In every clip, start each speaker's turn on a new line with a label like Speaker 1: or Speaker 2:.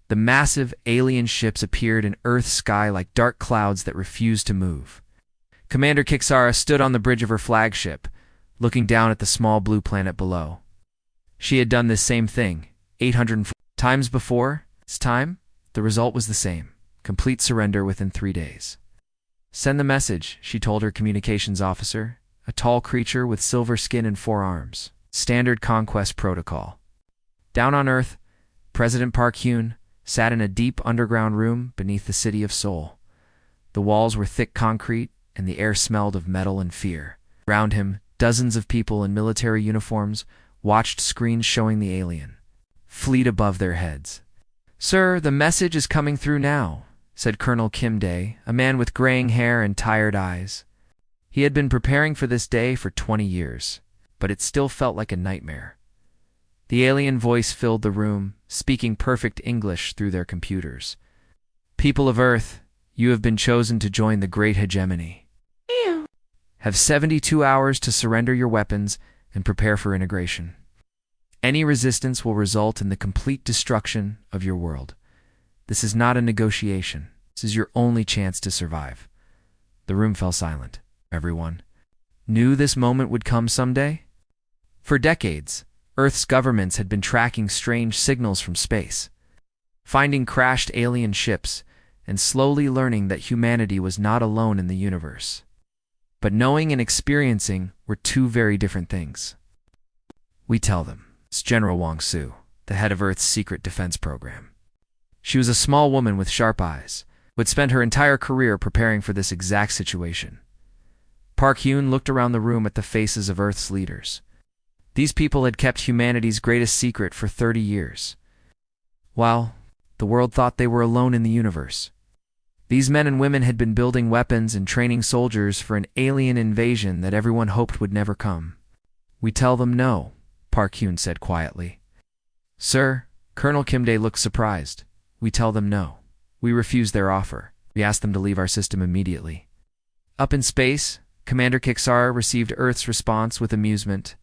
Speaker 1: The massive alien ships appeared in Earth's sky like dark clouds that refused to move. Commander Kixara stood on the bridge of her flagship, looking down at the small blue planet below. She had done this same thing 804 times before. This time, the result was the same: complete surrender within 3 days. Send the message, she told her communications officer, a tall creature with silver skin and 4 arms. Standard conquest protocol. Down on Earth, President Park Hyun sat in a deep underground room beneath the city of Seoul. The walls were thick concrete, and the air smelled of metal and fear. Around him, dozens of people in military uniforms watched screens showing the alien fleet above their heads. "Sir, the message is coming through now," said Colonel Kim Dae, a man with graying hair and tired eyes. He had been preparing for this day for 20 years, but it still felt like a nightmare. The alien voice filled the room, speaking perfect English through their computers. "People of Earth, you have been chosen to join the Great Hegemony. Have 72 hours to surrender your weapons and prepare for integration. Any resistance will result in the complete destruction of your world. This is not a negotiation. This is your only chance to survive." The room fell silent. Everyone knew this moment would come someday. For decades, Earth's governments had been tracking strange signals from space, finding crashed alien ships, and slowly learning that humanity was not alone in the universe. But knowing and experiencing were two very different things. We tell them. It's General Wang Su, the head of Earth's secret defense program. She was a small woman with sharp eyes, who had spent her entire career preparing for this exact situation. Park Hyun looked around the room at the faces of Earth's leaders. These people had kept humanity's greatest secret for 30 years, while the world thought they were alone in the universe. These men and women had been building weapons and training soldiers for an alien invasion that everyone hoped would never come. "We tell them no," Park Hyun said quietly. "Sir," Colonel Kim Dae looked surprised. "We tell them no. We refuse their offer. We ask them to leave our system immediately." Up in space, Commander Kixara received Earth's response with amusement.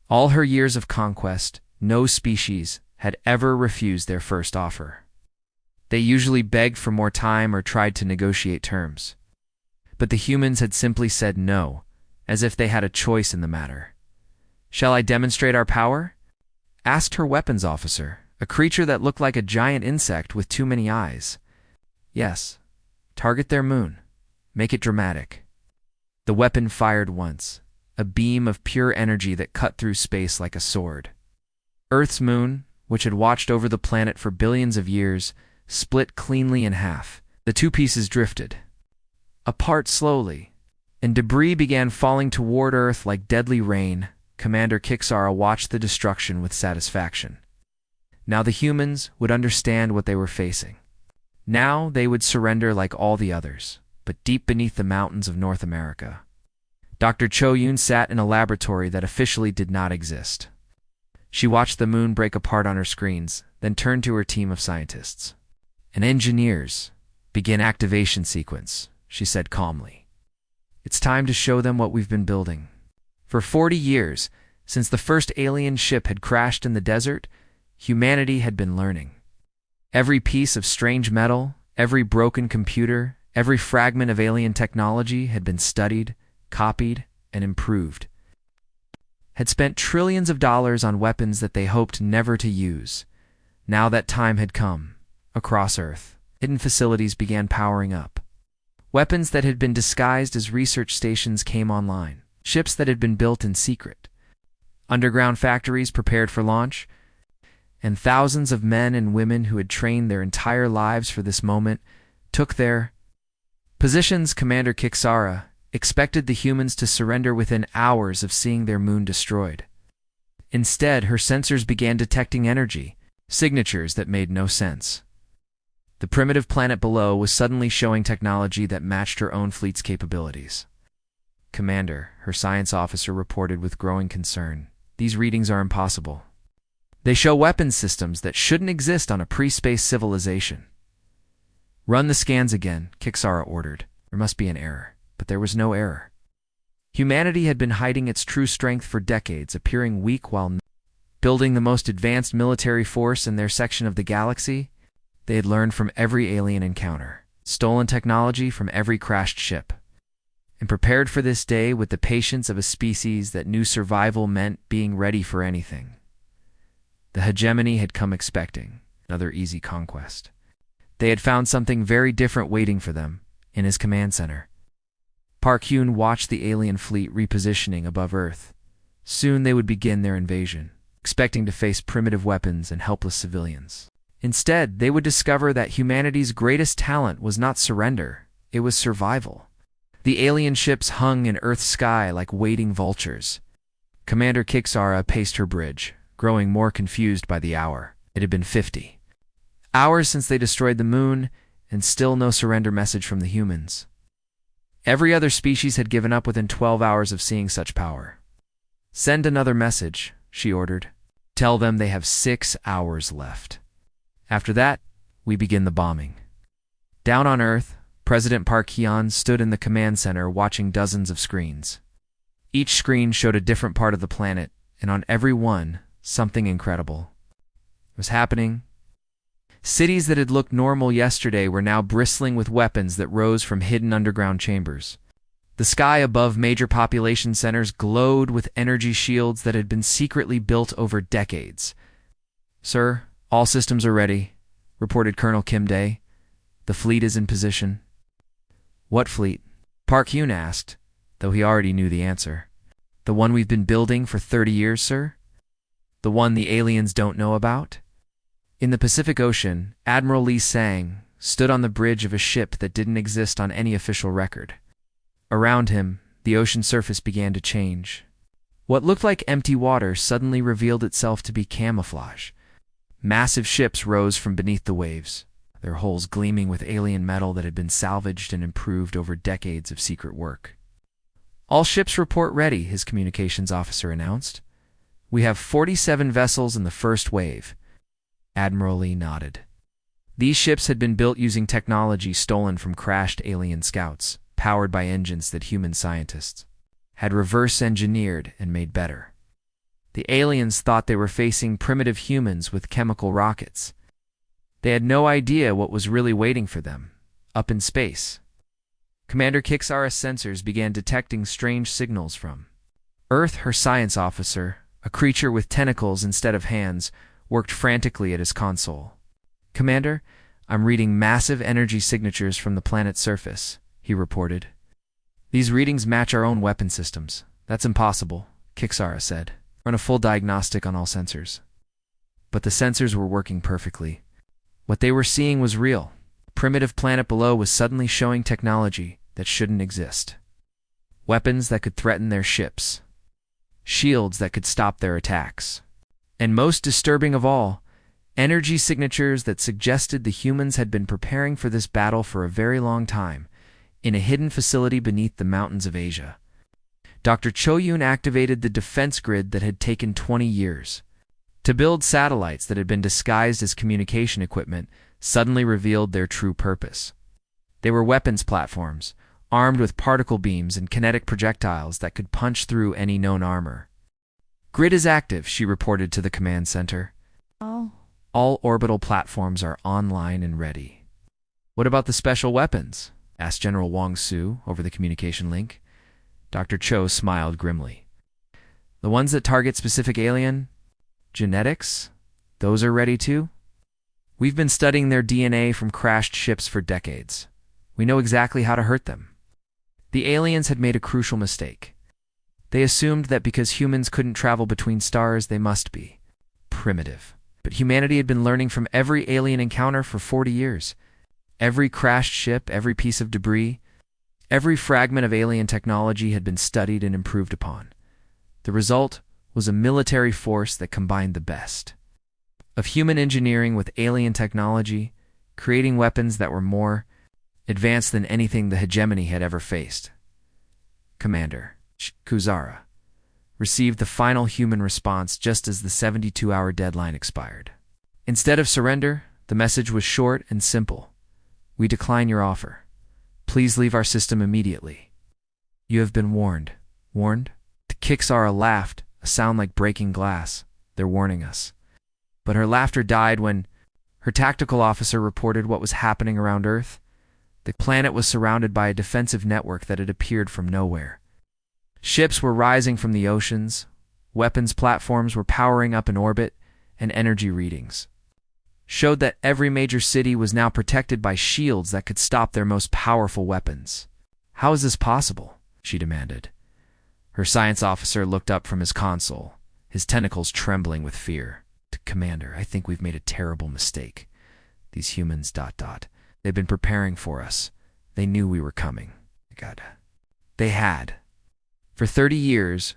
Speaker 1: All her years of conquest, no species had ever refused their first offer. They usually begged for more time or tried to negotiate terms. But the humans had simply said no, as if they had a choice in the matter. "Shall I demonstrate our power?" asked her weapons officer, a creature that looked like a giant insect with too many eyes. "Yes. Target their moon. Make it dramatic." The weapon fired once, a beam of pure energy that cut through space like a sword. Earth's moon, which had watched over the planet for billions of years, split cleanly in half. The two pieces drifted apart slowly, and debris began falling toward Earth like deadly rain. Commander Kixara watched the destruction with satisfaction. Now the humans would understand what they were facing. Now they would surrender like all the others, but deep beneath the mountains of North America. Dr. Cho Yoon sat in a laboratory that officially did not exist. She watched the moon break apart on her screens, then turned to her team of scientists. "And engineers, begin activation sequence," she said calmly. "It's time to show them what we've been building." For 40 years, since the first alien ship had crashed in the desert, humanity had been learning. Every piece of strange metal, every broken computer, every fragment of alien technology had been studied, copied, and improved. Had spent trillions of dollars on weapons that they hoped never to use. Now that time had come. Across Earth, hidden facilities began powering up. Weapons that had been disguised as research stations came online. Ships that had been built in secret. Underground factories prepared for launch. And thousands of men and women who had trained their entire lives for this moment took their positions. Commander Kixara expected the humans to surrender within hours of seeing their moon destroyed. Instead, her sensors began detecting energy, signatures that made no sense. The primitive planet below was suddenly showing technology that matched her own fleet's capabilities. "Commander," her science officer reported with growing concern, "these readings are impossible. They show weapons systems that shouldn't exist on a pre-space civilization." "Run the scans again," Kixara ordered. "There must be an error." But there was no error. Humanity had been hiding its true strength for decades, appearing weak while building the most advanced military force in their section of the galaxy. they had learned from every alien encounter, stolen technology from every crashed ship, and prepared for this day with the patience of a species that knew survival meant being ready for anything. The hegemony had come expecting another easy conquest. They had found something very different waiting for them in his command center. Park Hyun watched the alien fleet repositioning above Earth. Soon they would begin their invasion, expecting to face primitive weapons and helpless civilians. Instead, they would discover that humanity's greatest talent was not surrender, it was survival. The alien ships hung in Earth's sky like waiting vultures. Commander Kixara paced her bridge, growing more confused by the hour. It had been 50 hours since they destroyed the moon, and still no surrender message from the humans. Every other species had given up within 12 hours of seeing such power. "Send another message," she ordered. "Tell them they have 6 hours left. After that, we begin the bombing." Down on Earth, President Park Hyun stood in the command center watching dozens of screens. Each screen showed a different part of the planet, and on every one, something incredible was happening. Cities that had looked normal yesterday were now bristling with weapons that rose from hidden underground chambers. The sky above major population centers glowed with energy shields that had been secretly built over decades. "Sir, all systems are ready," reported Colonel Kim Dae. "The fleet is in position." "What fleet?" Park Hyun asked, though he already knew the answer. "The one we've been building for 30 years, sir? The one the aliens don't know about?" In the Pacific Ocean, Admiral Lee Sang stood on the bridge of a ship that didn't exist on any official record. Around him, the ocean surface began to change. What looked like empty water suddenly revealed itself to be camouflage. Massive ships rose from beneath the waves, their hulls gleaming with alien metal that had been salvaged and improved over decades of secret work. "All ships report ready," his communications officer announced. "We have 47 vessels in the first wave." Admiral Lee nodded. These ships had been built using technology stolen from crashed alien scouts, powered by engines that human scientists had reverse-engineered and made better. The aliens thought they were facing primitive humans with chemical rockets. They had no idea what was really waiting for them, up in space. Commander Kixara's sensors began detecting strange signals from Earth. Her science officer, a creature with tentacles instead of hands, worked frantically at his console. "Commander, I'm reading massive energy signatures from the planet's surface," he reported. "These readings match our own weapon systems." "That's impossible," Kixara said. "Run a full diagnostic on all sensors." But the sensors were working perfectly. What they were seeing was real. The primitive planet below was suddenly showing technology that shouldn't exist. Weapons that could threaten their ships. Shields that could stop their attacks. And most disturbing of all, energy signatures that suggested the humans had been preparing for this battle for a very long time, in a hidden facility beneath the mountains of Asia. Dr. Cho Yoon activated the defense grid that had taken 20 years. To build satellites that had been disguised as communication equipment suddenly revealed their true purpose. They were weapons platforms, armed with particle beams and kinetic projectiles that could punch through any known armor. "Grid is active," she reported to the command center.
Speaker 2: Oh.
Speaker 1: "All orbital platforms are online and ready." "What about the special weapons?" asked General Wong Su over the communication link. Dr. Cho smiled grimly. "The ones that target specific alien genetics? Those are ready too? We've been studying their DNA from crashed ships for decades. We know exactly how to hurt them." The aliens had made a crucial mistake. They assumed that because humans couldn't travel between stars, they must be primitive. But humanity had been learning from every alien encounter for 40 years. Every crashed ship, every piece of debris, every fragment of alien technology had been studied and improved upon. The result was a military force that combined the best of human engineering with alien technology, creating weapons that were more advanced than anything the hegemony had ever faced. Commander Kuzara received the final human response just as the 72-hour deadline expired. Instead of surrender, the message was short and simple. "We decline your offer. Please leave our system immediately. You have been warned." "Warned?" Kixara laughed, a sound like breaking glass. "They're warning us." But her laughter died when Her tactical officer reported what was happening around Earth. The planet was surrounded by a defensive network that had appeared from nowhere. Ships were rising from the oceans, weapons platforms were powering up in orbit, and energy readings showed that every major city was now protected by shields that could stop their most powerful weapons. "How is this possible?" she demanded. Her science officer looked up from his console, his tentacles trembling with fear. "Commander, I think we've made a terrible mistake. These humans... They've been preparing for us. They knew we were coming." God. They had. For 30 years,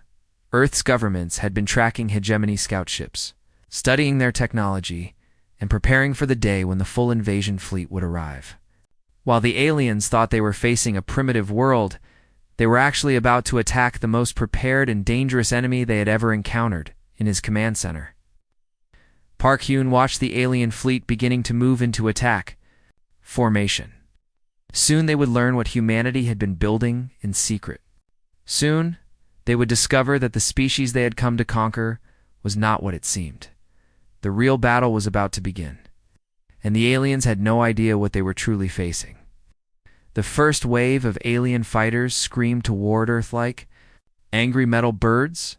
Speaker 1: Earth's governments had been tracking hegemony scout ships, studying their technology, and preparing for the day when the full invasion fleet would arrive. While the aliens thought they were facing a primitive world, they were actually about to attack the most prepared and dangerous enemy they had ever encountered in his command center. Park Hyun watched the alien fleet beginning to move into attack formation. Soon they would learn what humanity had been building in secret. Soon, they would discover that the species they had come to conquer was not what it seemed. The real battle was about to begin, and the aliens had no idea what they were truly facing. The first wave of alien fighters screamed toward Earth like angry metal birds.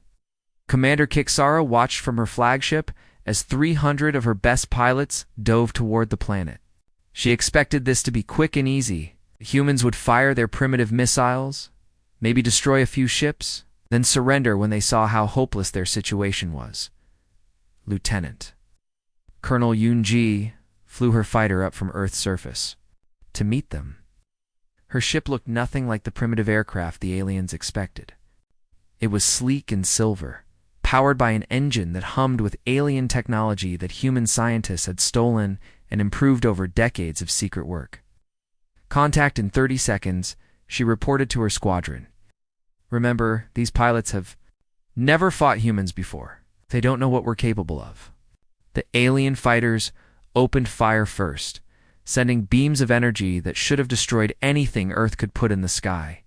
Speaker 1: Commander Kixara watched from her flagship as 300 of her best pilots dove toward the planet. She expected this to be quick and easy. Humans would fire their primitive missiles, maybe destroy a few ships, then surrender when they saw how hopeless their situation was. Lieutenant Colonel Yoon-ji flew her fighter up from Earth's surface to meet them. Her ship looked nothing like the primitive aircraft the aliens expected. It was sleek and silver, powered by an engine that hummed with alien technology that human scientists had stolen and improved over decades of secret work. Contact in 30 seconds, she reported to her squadron. "Remember, these pilots have never fought humans before. They don't know what we're capable of." The alien fighters opened fire first, sending beams of energy that should have destroyed anything Earth could put in the sky.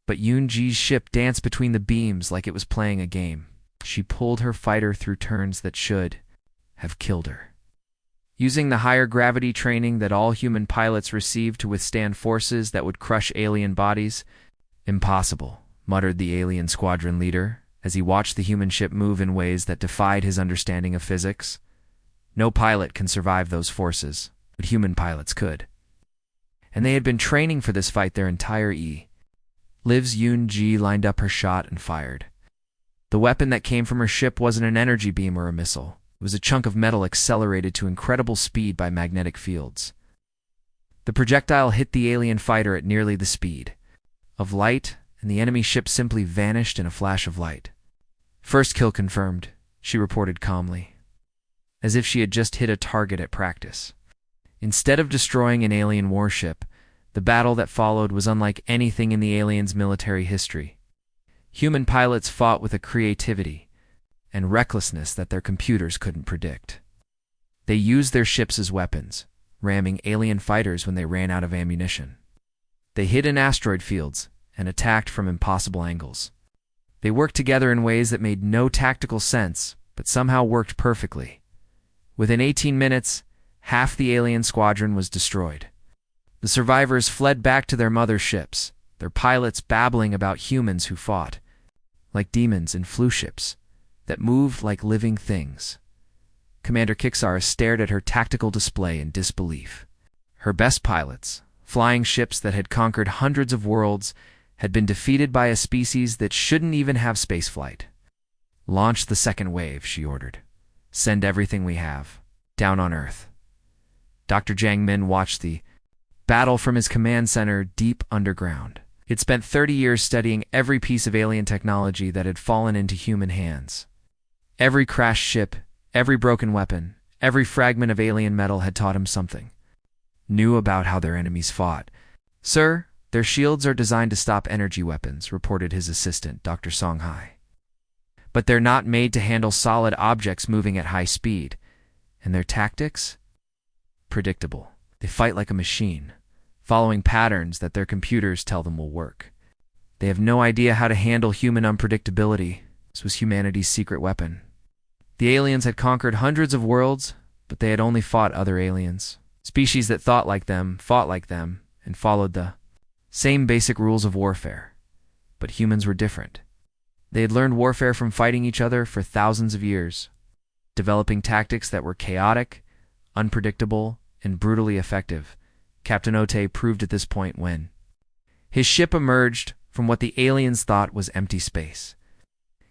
Speaker 1: But Yoon-ji's ship danced between the beams like it was playing a game. She pulled her fighter through turns that should have killed her. Using the higher gravity training that all human pilots received to withstand forces that would crush alien bodies, "Impossible," muttered the alien squadron leader as he watched the human ship move in ways that defied his understanding of physics. No pilot can survive those forces, but human pilots could. And they had been training for this fight their entire lives. Yoon-ji lined up her shot and fired. The weapon that came from her ship wasn't an energy beam or a missile. It was a chunk of metal accelerated to incredible speed by magnetic fields. The projectile hit the alien fighter at nearly the speed of light, and the enemy ship simply vanished in a flash of light. "First kill confirmed," she reported calmly, as if she had just hit a target at practice. Instead of destroying an alien warship, the battle that followed was unlike anything in the aliens' military history. Human pilots fought with a creativity and recklessness that their computers couldn't predict. They used their ships as weapons, ramming alien fighters when they ran out of ammunition. They hid in asteroid fields and attacked from impossible angles. They worked together in ways that made no tactical sense, but somehow worked perfectly. Within 18 minutes, half the alien squadron was destroyed. The survivors fled back to their mother ships, their pilots babbling about humans who fought like demons in flu ships that moved like living things. Commander Kixara stared at her tactical display in disbelief. Her best pilots, flying ships that had conquered hundreds of worlds, had been defeated by a species that shouldn't even have spaceflight. "Launch the second wave," she ordered. "Send everything we have down on Earth." Dr. Jang Min watched the battle from his command center deep underground. He'd spent 30 years studying every piece of alien technology that had fallen into human hands. Every crashed ship, every broken weapon, every fragment of alien metal had taught him something new about how their enemies fought. "Sir, their shields are designed to stop energy weapons," reported his assistant, Dr. Songhai. "But they're not made to handle solid objects moving at high speed. And their tactics? Predictable. They fight like a machine, following patterns that their computers tell them will work. They have no idea how to handle human unpredictability." This was humanity's secret weapon. The aliens had conquered hundreds of worlds, but they had only fought other aliens. Species that thought like them, fought like them, and followed the same basic rules of warfare. But humans were different. They had learned warfare from fighting each other for thousands of years, developing tactics that were chaotic, unpredictable, and brutally effective. Captain Ote proved at this point when his ship emerged from what the aliens thought was empty space.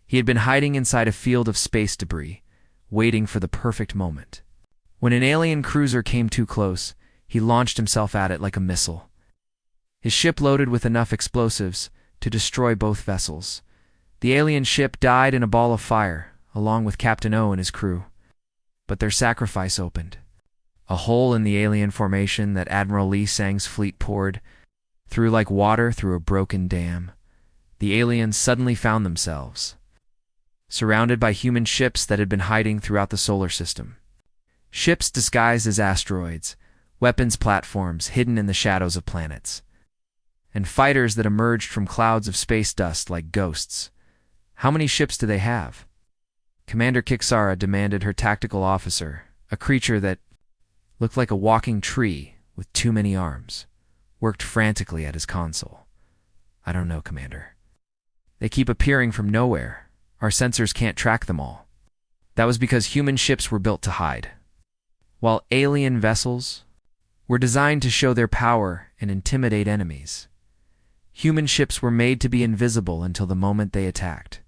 Speaker 1: He had been hiding inside a field of space debris, waiting for the perfect moment. When an alien cruiser came too close, he launched himself at it like a missile. His ship loaded with enough explosives to destroy both vessels. The alien ship died in a ball of fire, along with Captain O and his crew. But their sacrifice opened a hole in the alien formation that Admiral Lee Sang's fleet poured through like water through a broken dam. The aliens suddenly found themselves surrounded by human ships that had been hiding throughout the solar system. Ships disguised as asteroids, weapons platforms hidden in the shadows of planets, and fighters that emerged from clouds of space dust like ghosts. How many ships do they have? Commander Kixara demanded her tactical officer, a creature that looked like a walking tree with too many arms, worked frantically at his console. I don't know, Commander. They keep appearing from nowhere. Our sensors can't track them all. That was because human ships were built to hide, while alien vessels were designed to show their power and intimidate enemies. Human ships were made to be invisible until the moment they attacked.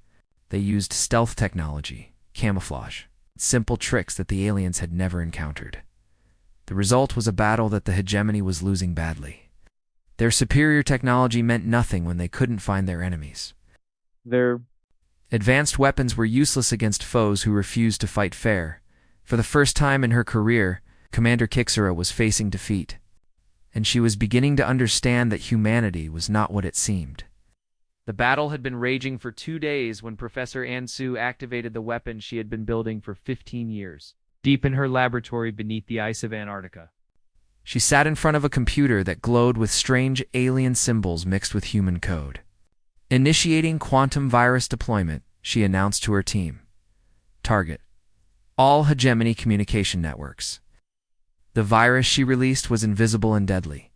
Speaker 1: They used stealth technology, camouflage, simple tricks that the aliens had never encountered. The result was a battle that the hegemony was losing badly. Their superior technology meant nothing when they couldn't find their enemies. Their advanced weapons were useless against foes who refused to fight fair. For the first time in her career, Commander Kixara was facing defeat, and she was beginning to understand that humanity was not what it seemed. The battle had been raging for 2 days when Professor Ansu activated the weapon she had been building for 15 years, deep in her laboratory beneath the ice of Antarctica. She sat in front of a computer that glowed with strange alien symbols mixed with human code. Initiating quantum virus deployment, she announced to her team. Target: all hegemony communication networks. The virus she released was invisible and deadly.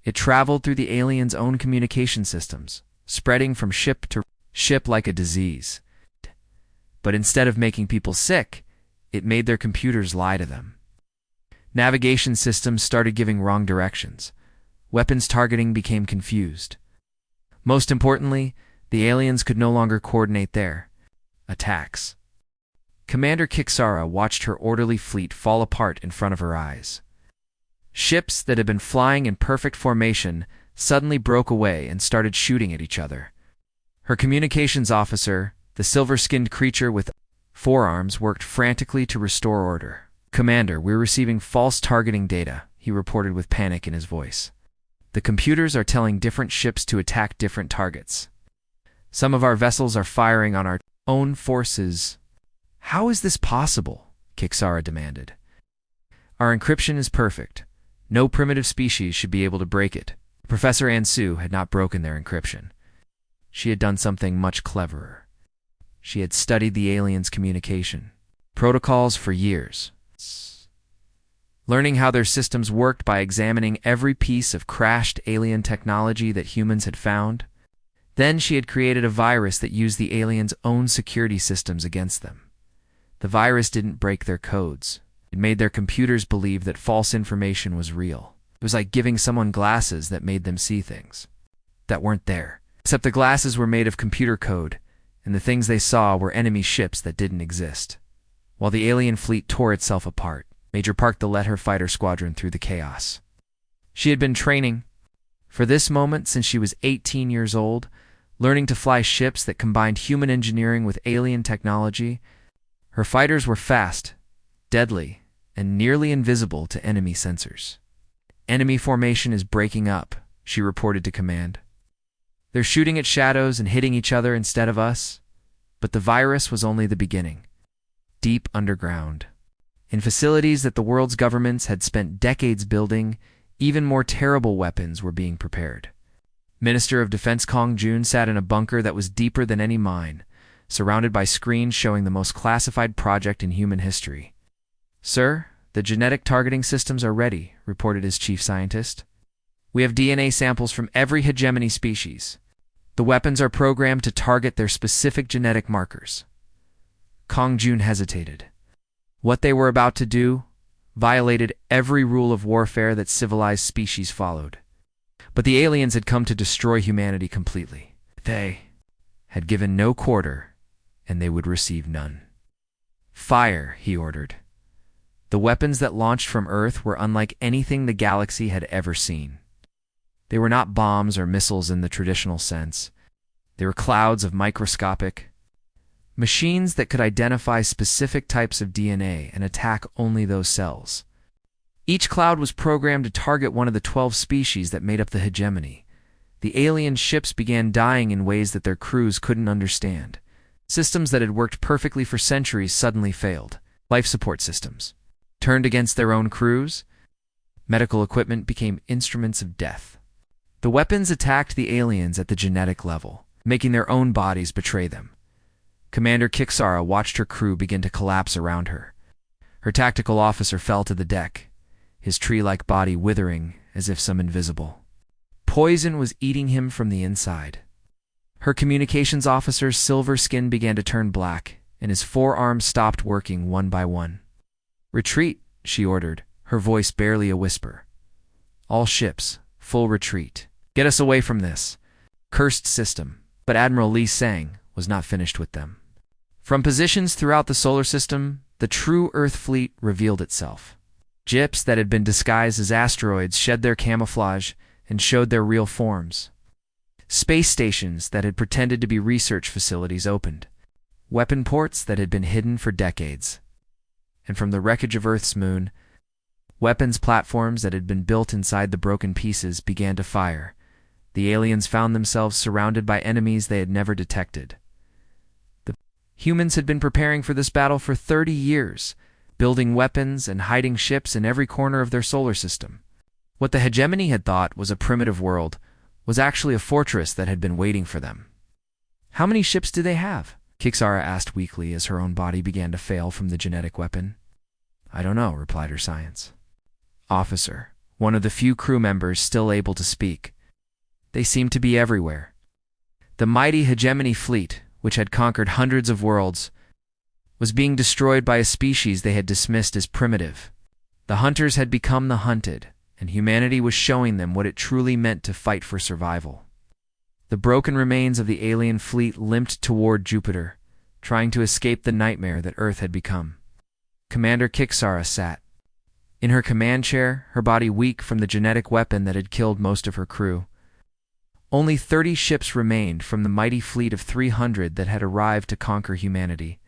Speaker 1: It traveled through the aliens' own communication systems, spreading from ship to ship like a disease. But instead of making people sick, it made their computers lie to them. Navigation systems started giving wrong directions. Weapons targeting became confused. Most importantly, the aliens could no longer coordinate their attacks. Commander Kixara watched her orderly fleet fall apart in front of her eyes. Ships that had been flying in perfect formation suddenly broke away and started shooting at each other. Her communications officer, the silver-skinned creature with 4 arms, worked frantically to restore order. Commander, we're receiving false targeting data, he reported with panic in his voice. The computers are telling different ships to attack different targets. Some of our vessels are firing on our own forces. How is this possible? Kixara demanded. Our encryption is perfect. No primitive species should be able to break it. Professor Ansu had not broken their encryption. She had done something much cleverer. She had studied the aliens' communication protocols for years, learning how their systems worked by examining every piece of crashed alien technology that humans had found. Then she had created a virus that used the aliens' own security systems against them. The virus didn't break their codes. It made their computers believe that false information was real. It was like giving someone glasses that made them see things that weren't there. Except the glasses were made of computer code, and the things they saw were enemy ships that didn't exist. While the alien fleet tore itself apart, Major Park led her fighter squadron through the chaos. She had been training for this moment since she was 18 years old, learning to fly ships that combined human engineering with alien technology. Her fighters were fast, deadly, and nearly invisible to enemy sensors. Enemy formation is breaking up, she reported to command. They're shooting at shadows and hitting each other instead of us. But the virus was only the beginning. Deep underground, in facilities that the world's governments had spent decades building, even more terrible weapons were being prepared. Minister of Defense Kong Jun sat in a bunker that was deeper than any mine, surrounded by screens showing the most classified project in human history. Sir, The genetic targeting systems are ready, reported his chief scientist. We have DNA samples from every hegemony species. The weapons are programmed to target their specific genetic markers. Kong Jun hesitated. What they were about to do violated every rule of warfare that civilized species followed. But the aliens had come to destroy humanity completely. They had given no quarter, and they would receive none. Fire, he ordered. The weapons that launched from Earth were unlike anything the galaxy had ever seen. They were not bombs or missiles in the traditional sense. They were clouds of microscopic machines that could identify specific types of DNA and attack only those cells. Each cloud was programmed to target one of the 12 species that made up the hegemony. The alien ships began dying in ways that their crews couldn't understand. Systems that had worked perfectly for centuries suddenly failed. Life support systems turned against their own crews. Medical equipment became instruments of death. The weapons attacked the aliens at the genetic level, making their own bodies betray them. Commander Kixara watched her crew begin to collapse around her. Her tactical officer fell to the deck, his tree-like body withering as if some invisible poison was eating him from the inside. Her communications officer's silver skin began to turn black, and his forearms stopped working one by one. "Retreat," she ordered, her voice barely a whisper. "All ships, full retreat. Get us away from this cursed system." But Admiral Li Sang was not finished with them. From positions throughout the solar system, the true Earth fleet revealed itself. Ships that had been disguised as asteroids shed their camouflage and showed their real forms. Space stations that had pretended to be research facilities opened. Weapon ports that had been hidden for decades. And from the wreckage of Earth's moon, weapons platforms that had been built inside the broken pieces began to fire. The aliens found themselves surrounded by enemies they had never detected. The humans had been preparing for this battle for 30 years, building weapons and hiding ships in every corner of their solar system. What the hegemony had thought was a primitive world was actually a fortress that had been waiting for them. "How many ships do they have?" Kixara asked weakly as her own body began to fail from the genetic weapon. "I don't know," replied her science officer, one of the few crew members still able to speak. "They seemed to be everywhere." The mighty hegemony fleet, which had conquered hundreds of worlds, was being destroyed by a species they had dismissed as primitive. The hunters had become the hunted, and humanity was showing them what it truly meant to fight for survival. The broken remains of the alien fleet limped toward Jupiter, trying to escape the nightmare that Earth had become. Commander Kixara sat in her command chair, her body weak from the genetic weapon that had killed most of her crew. Only 30 ships remained from the mighty fleet of 300 that had arrived to conquer humanity.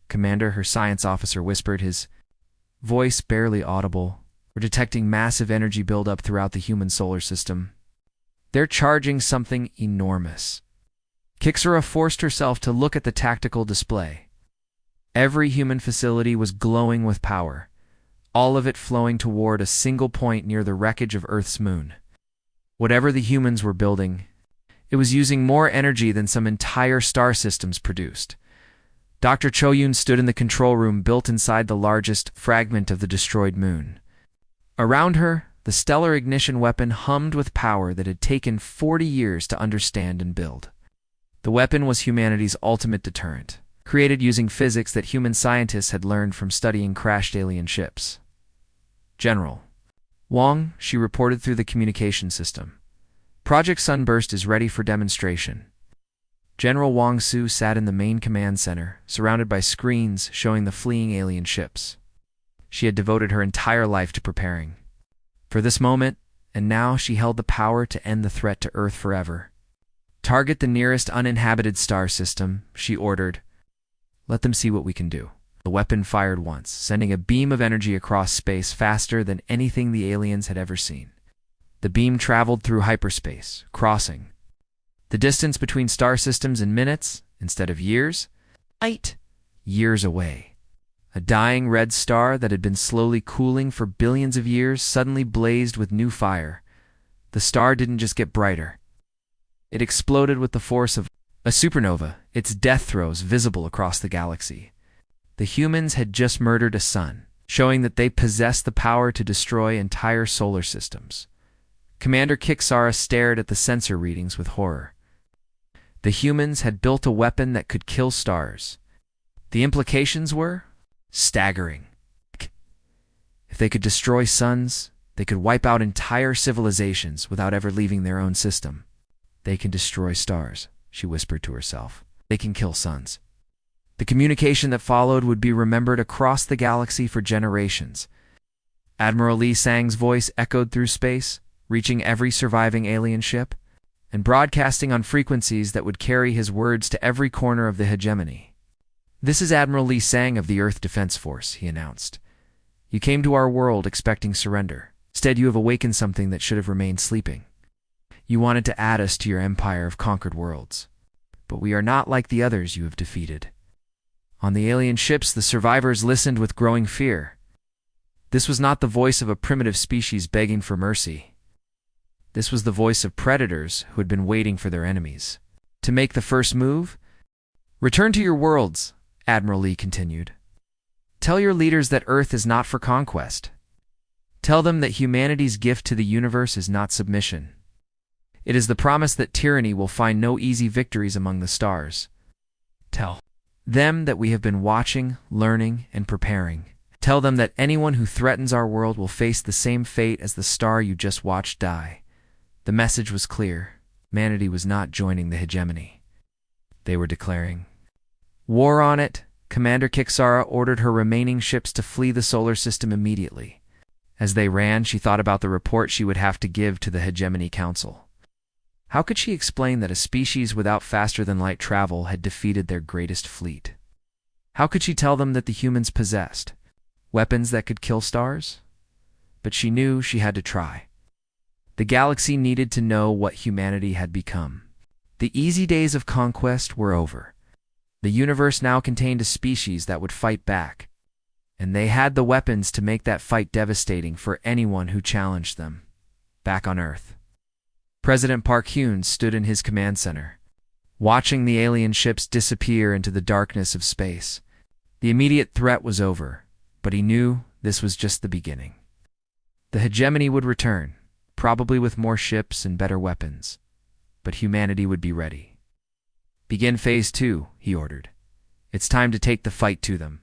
Speaker 1: "Commander," her science officer whispered, his voice barely audible. "We're detecting massive energy buildup throughout the human solar system. They're charging something enormous." Kixara forced herself to look at the tactical display. Every human facility was glowing with power, all of it flowing toward a single point near the wreckage of Earth's moon. Whatever the humans were building, it was using more energy than some entire star systems produced. Dr. Choyun stood in the control room built inside the largest fragment of the destroyed moon. Around her, the stellar ignition weapon hummed with power that had taken 40 years to understand and build. The weapon was humanity's ultimate deterrent, created using physics that human scientists had learned from studying crashed alien ships. "General Wang," she reported through the communication system. "Project Sunburst is ready for demonstration." General Wang Su sat in the main command center, surrounded by screens showing the fleeing alien ships. She had devoted her entire life to preparing for this moment, and now she held the power to end the threat to Earth forever. "Target the nearest uninhabited star system," she ordered. "Let them see what we can do." The weapon fired once, sending a beam of energy across space faster than anything the aliens had ever seen. The beam traveled through hyperspace, crossing the distance between star systems in minutes instead of years. 8 years away. A dying red star that had been slowly cooling for billions of years suddenly blazed with new fire. The star didn't just get brighter. It exploded with the force of a supernova, its death throes visible across the galaxy. The humans had just murdered a sun, showing that they possessed the power to destroy entire solar systems. Commander Kixara stared at the sensor readings with horror. The humans had built a weapon that could kill stars. The implications were staggering. If they could destroy suns, they could wipe out entire civilizations without ever leaving their own system. They can destroy stars, she whispered to herself. They can kill suns. The communication that followed would be remembered across the galaxy for generations. Admiral Lee Sang's voice echoed through space, reaching every surviving alien ship, and broadcasting on frequencies that would carry his words to every corner of the hegemony. "This is Admiral Lee Sang of the Earth Defense Force," he announced. "You came to our world expecting surrender. Instead, you have awakened something that should have remained sleeping. You wanted to add us to your empire of conquered worlds. But we are not like the others you have defeated." On the alien ships, the survivors listened with growing fear. This was not the voice of a primitive species begging for mercy. This was the voice of predators who had been waiting for their enemies to make the first move. "Return to your worlds," Admiral Lee continued. "Tell your leaders that Earth is not for conquest. Tell them that humanity's gift to the universe is not submission. It is the promise that tyranny will find no easy victories among the stars. Tell them that we have been watching, learning, and preparing. Tell them that anyone who threatens our world will face the same fate as the star you just watched die." The message was clear. Humanity was not joining the hegemony. They were declaring war on it. Commander Kixara ordered her remaining ships to flee the solar system immediately. As they ran, she thought about the report she would have to give to the Hegemony Council. How could she explain that a species without faster-than-light travel had defeated their greatest fleet? How could she tell them that the humans possessed weapons that could kill stars? But she knew she had to try. The galaxy needed to know what humanity had become. The easy days of conquest were over. The universe now contained a species that would fight back, and they had the weapons to make that fight devastating for anyone who challenged them. Back on Earth, President Park Hyun stood in his command center, watching the alien ships disappear into the darkness of space. The immediate threat was over, but he knew this was just the beginning. The hegemony would return, probably with more ships and better weapons, but humanity would be ready. "Begin Phase 2, he ordered. "It's time to take the fight to them."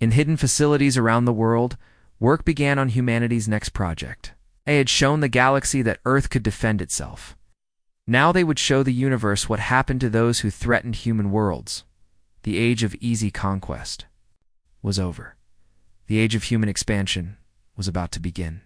Speaker 1: In hidden facilities around the world, work began on humanity's next project. They had shown the galaxy that Earth could defend itself. Now they would show the universe what happened to those who threatened human worlds. The age of easy conquest was over. The age of human expansion was about to begin.